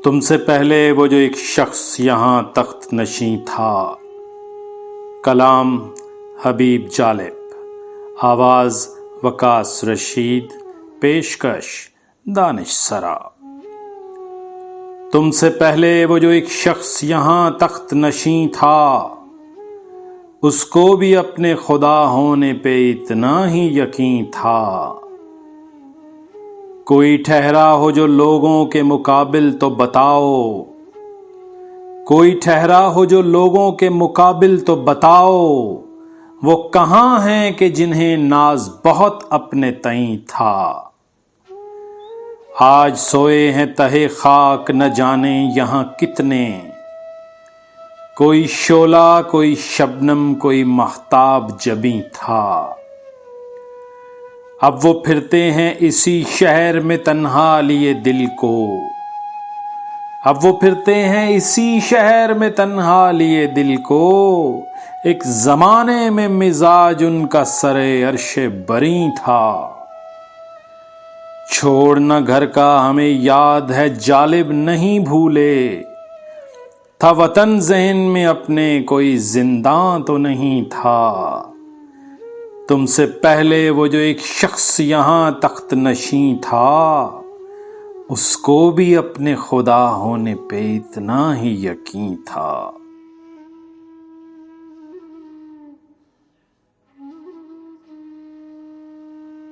تم سے پہلے وہ جو ایک شخص یہاں تخت نشیں تھا۔ کلام حبیب جالب، آواز وقاص رشید، پیشکش دانش سرا۔ تم سے پہلے وہ جو ایک شخص یہاں تخت نشیں تھا، اس کو بھی اپنے خدا ہونے پہ اتنا ہی یقین تھا۔ کوئی ٹھہرا ہو جو لوگوں کے مقابل تو بتاؤ، کوئی ٹھہرا ہو جو لوگوں کے مقابل تو بتاؤ، وہ کہاں ہیں کہ جنہیں ناز بہت اپنے تئیں تھا۔ آج سوئے ہیں تہے خاک نہ جانے یہاں کتنے، کوئی شعلہ کوئی شبنم کوئی مہتاب جبیں تھا۔ اب وہ پھرتے ہیں اسی شہر میں تنہا لیے دل کو، اب وہ پھرتے ہیں اسی شہر میں تنہا لیے دل کو۔ ایک زمانے میں مزاج ان کا سرے عرش بریں تھا۔ چھوڑنا گھر کا ہمیں یاد ہے جالب نہیں بھولے، تھا وطن ذہن میں اپنے کوئی زنداں تو نہیں تھا۔ تم سے پہلے وہ جو ایک شخص یہاں تخت نشیں تھا، اس کو بھی اپنے خدا ہونے پہ اتنا ہی یقین تھا۔